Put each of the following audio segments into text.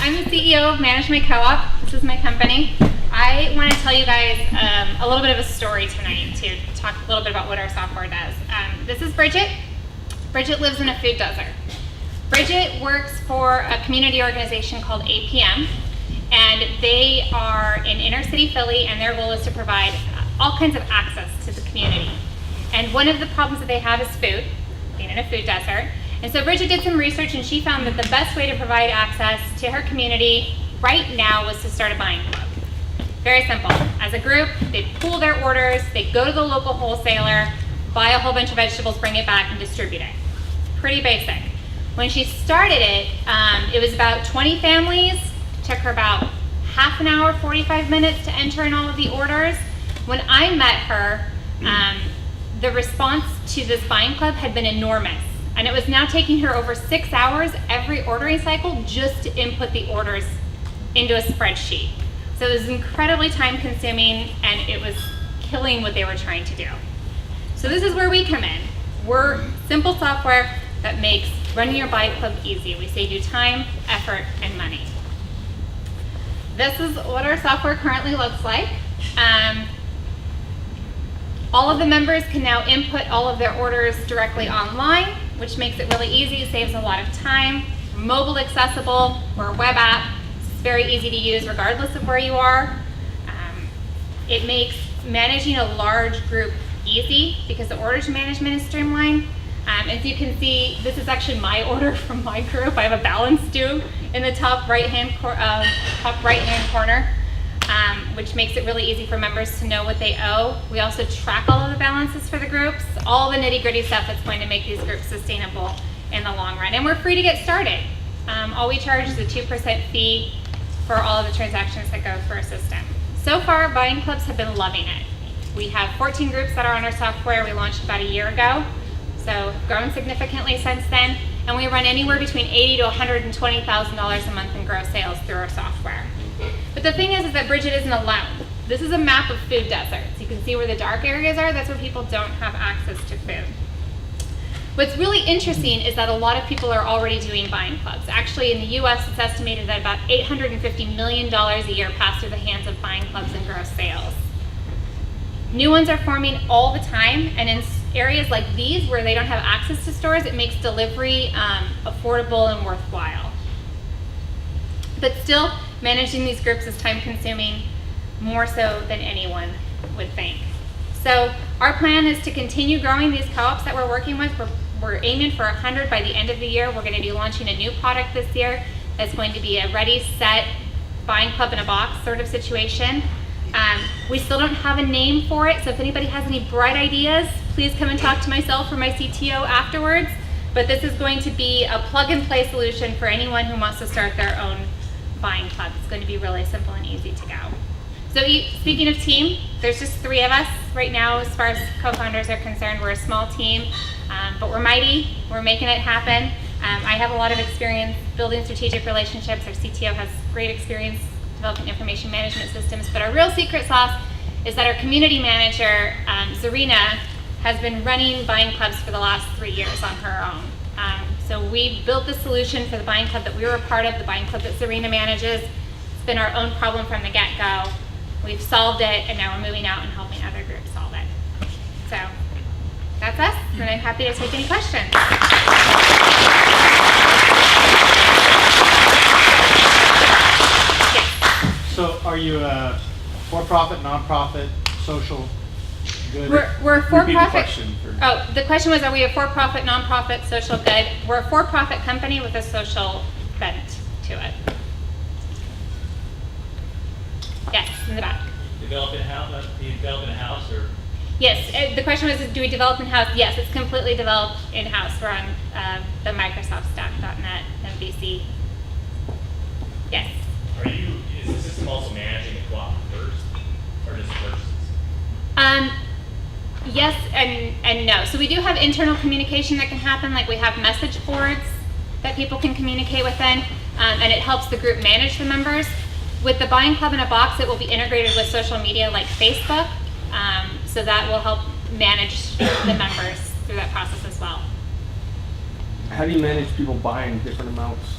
I'm the CEO of Management Co-op. This is my company. I want to tell you guys a little bit of a story tonight to talk a little bit about what our software does. This is Bridget. Bridget lives in a food desert. Bridget works for a community organization called APM, and they are in inner city Philly, and their goal is to provide all kinds of access to the community. And one of the problems that they have is food, being in a food desert. And so Bridget did some research, and she found that the best way to provide access to her community right now was to start a buying club. Very simple. As a group, they'd pool their orders, they'd go to the local wholesaler, buy a whole bunch of vegetables, bring it back, and distribute it. Pretty basic. When she started it, it was about 20 families. It took her about half an hour, 45 minutes to enter in all of the orders. When I met her, the response to this buying club had been enormous. And it was now taking her over 6 hours every ordering cycle just to input the orders into a spreadsheet. So it was incredibly time consuming, and it was killing what they were trying to do. So this is where we come in. We're simple software that makes running your buying club easy. We save you time, effort, and money. This is what our software currently looks like. All of the members can now input all of their orders directly online, which makes it really easy, saves a lot of time. Mobile accessible, we're a web app. It's very easy to use regardless of where you are. It makes managing a large group easy because the orders management is streamlined. As you can see, this is actually my order from my group. I have a balance due in the top right-hand corner, which makes it really easy for members to know what they owe. We also track all of the balances for the groups, all the nitty-gritty stuff that's going to make these groups sustainable in the long run. And we're free to get started. All we charge is a 2% fee for all of the transactions that go through our system. So far, buying clubs have been loving it. We have 14 groups that are on our software. We launched about a year ago, so grown significantly since then. And we run anywhere between $80,000 to $120,000 a month in gross sales through our software. But the thing is that Bridget isn't alone. This is a map of food deserts. You can see where the dark areas are. That's where people don't have access to food. What's really interesting is that a lot of people are already doing buying clubs. Actually, in the US, it's estimated that about $850 million a year pass through the hands of buying clubs in gross sales. New ones are forming all the time, and in areas like these where they don't have access to stores, it makes delivery affordable and worthwhile. But still, managing these groups is time consuming, more so than anyone would think. So our plan is to continue growing these co-ops that we're working with. We're aiming for 100 by the end of the year. We're going to be launching a new product this year that's going to be a ready, set, buying club in a box sort of situation. We still don't have a name for it, so if anybody has any bright ideas, please come and talk to myself or my CTO afterwards. But this is going to be a plug-and-play solution for anyone who wants to start their own buying club. It's going to be really simple and easy to go. So speaking of team, there's just 3 of us right now as far as co-founders are concerned. We're a small team, but we're mighty. We're making it happen. I have a lot of experience building strategic relationships. Our CTO has great experience developing information management systems, but our real secret sauce is that our community manager, Zarina, has been running buying clubs for the last 3 years on her own. So we built the solution for the buying club that we were a part of, the buying club that Zarina manages. It's been our own problem from the get-go. We've solved it, and now we're moving out and helping other groups solve it. So that's us, and I'm happy to take any questions. Yes. So are you a for-profit, non-profit, social, good? We're a for-profit. Oh, the question was, are we a for-profit, non-profit, social good? We're a for-profit company with a social bent to it. Yes, in the back. Develop in-house? Do you develop in-house or? Yes, the question was, do we develop in-house? Yes, it's completely developed in-house. We're on the Microsoft stack.net MVC. Yes. Is the system also managing the co-op first, or just purchases? Yes and no. So we do have internal communication that can happen, like we have message boards that people can communicate within, and it helps the group manage the members. With the buying club in a box, it will be integrated with social media like Facebook, so that will help manage the members through that process as well. How do you manage people buying different amounts?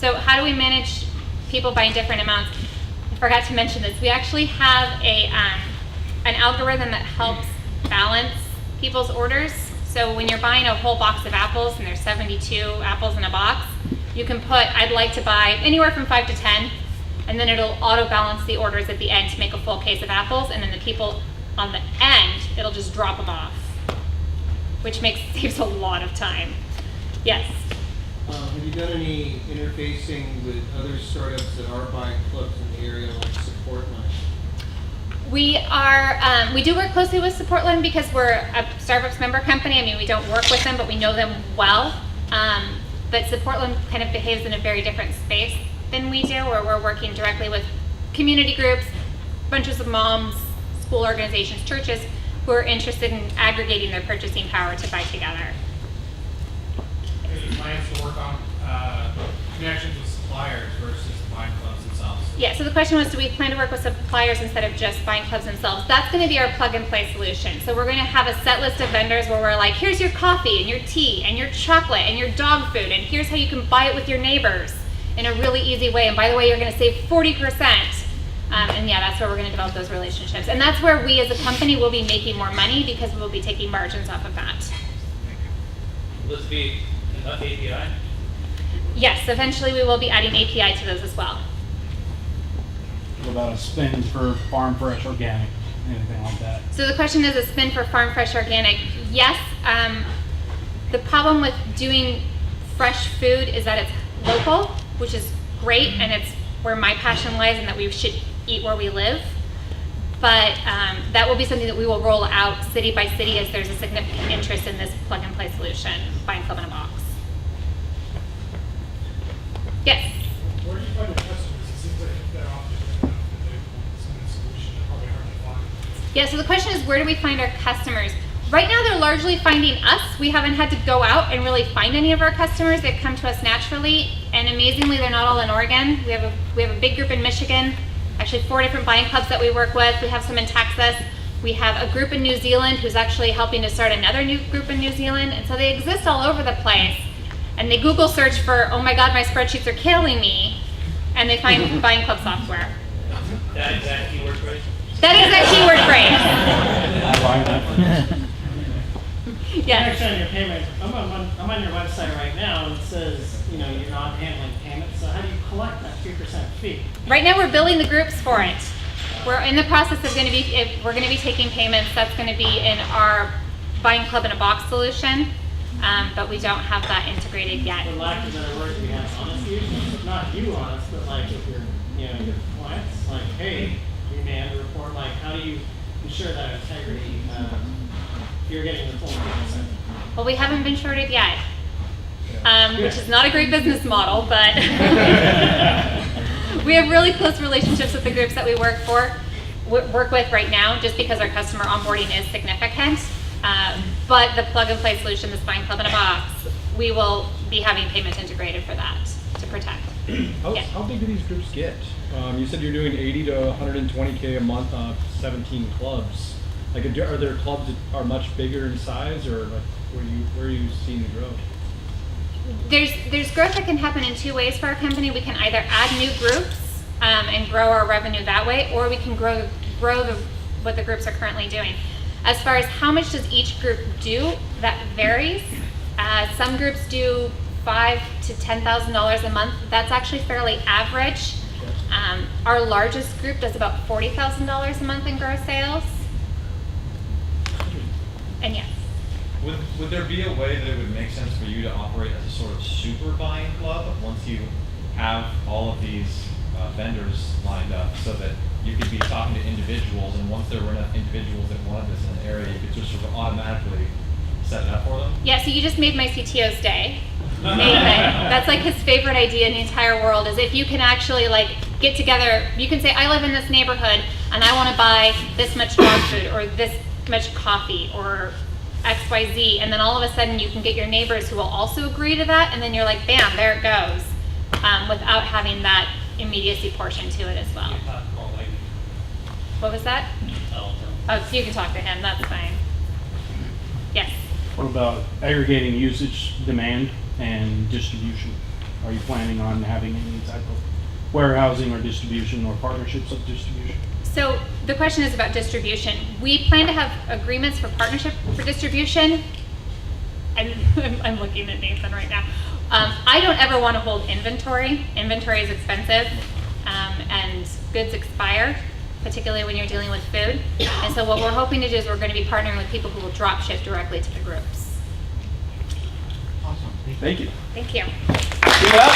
So how do we manage people buying different amounts. I forgot to mention this. We actually have an algorithm that helps balance people's orders. So when you're buying a whole box of apples, and there's 72 apples in a box, you can put, I'd like to buy anywhere from 5 to 10, and then it'll auto balance the orders at the end to make a full case of apples, and then the people on the end, it'll just drop them off, which saves a lot of time. Yes? Have you done any interfacing with other startups that are buying clubs in the area, like Supportline? We do work closely with Supportline because we're a Starbucks member company. I mean, we don't work with them, but we know them well. But Supportline kind of behaves in a very different space than we do, where we're working directly with community groups, bunches of moms, school organizations, churches, who are interested in aggregating their purchasing power to buy together. Any plans to work on connections with suppliers versus buying clubs themselves? Yeah, so the question was, do we plan to work with suppliers instead of just buying clubs themselves? That's going to be our plug-and-play solution. So we're going to have a set list of vendors where we're like, here's your coffee and your tea and your chocolate and your dog food, and here's how you can buy it with your neighbors in a really easy way. And by the way, you're going to save 40%. And yeah, that's where we're going to develop those relationships. And that's where we as a company will be making more money because we'll be taking margins off of that. Will this be an API? Yes, eventually we will be adding API to those as well. What about a spin for farm fresh organic, anything like that? So the question is a spin for farm fresh organic. Yes, the problem with doing fresh food is that it's local, which is great, and it's where my passion lies, and that we should eat where we live. But that will be something that we will roll out city by city as there's a significant interest in this plug-and-play solution, buying club in a box. Yes? Where do you find your customers? It seems like if they're often big enough that they want some kind of solution, they're probably hard to find. Yeah, so the question is, where do we find our customers? Right now, they're largely finding us. We haven't had to go out and really find any of our customers. They come to us naturally, and amazingly, they're not all in Oregon. We have a big group in Michigan, actually 4 different buying clubs that we work with. We have some in Texas. We have a group in New Zealand who's actually helping to start another new group in New Zealand, and so they exist all over the place. And they Google search for, oh my God, my spreadsheets are killing me, and they find buying club software. That exact keyword phrase? That is a keyword phrase. Yes. Actually, on your payment, I'm on your website right now, and it says, you're not handling payments. So how do you collect that 3% fee? Right now, we're billing the groups for it. We're in the process of we're going to be taking payments. That's going to be in our buying club in a box solution, but we don't have that integrated yet. For lack of better words, we have honest users, not you honest, but like if your clients, like, hey, you may have to report, like, how do you ensure that integrity? You're getting the full 3%. Well, we haven't been shorted yet, which is not a great business model, but we have really close relationships with the groups that we work with right now, just because our customer onboarding is significant. But the plug-and-play solution, this buying club in a box, we will be having payments integrated for that to protect. How big do these groups get? You said you're doing 80 to 120K a month on 17 clubs. Like, are there clubs that are much bigger in size, or like where are you seeing the growth? There's growth that can happen in 2 ways for our company. We can either add new groups and grow our revenue that way, or we can grow what the groups are currently doing. As far as how much does each group do, that varies. Some groups do $5,000 to $10,000 a month. That's actually fairly average. Our largest group does about $40,000 a month in gross sales. And yes. Would there be a way that it would make sense for you to operate as a sort of super buying club once you have all of these vendors lined up, so that you could be talking to individuals, and once there were enough individuals that wanted this in an area, you could just sort of automatically set it up for them? Yeah, so you just made my CTO's day. That's like his favorite idea in the entire world, is if you can actually like get together, you can say, I live in this neighborhood and I want to buy this much dog food or this much coffee or XYZ, and then all of a sudden you can get your neighbors who will also agree to that, and then you're like, bam, there it goes, without having that immediacy portion to it as well. What was that? Oh, so you can talk to him, that's fine. Yes? What about aggregating usage, demand, and distribution? Are you planning on having any type of warehousing or distribution or partnerships of distribution? So the question is about distribution. We plan to have agreements for partnership for distribution. I'm looking at Nathan right now. I don't ever want to hold inventory. Inventory is expensive, and goods expire, particularly when you're dealing with food. And so what we're hoping to do is we're going to be partnering with people who will drop ship directly to the groups. Awesome. Thank you. Thank you. Give it up.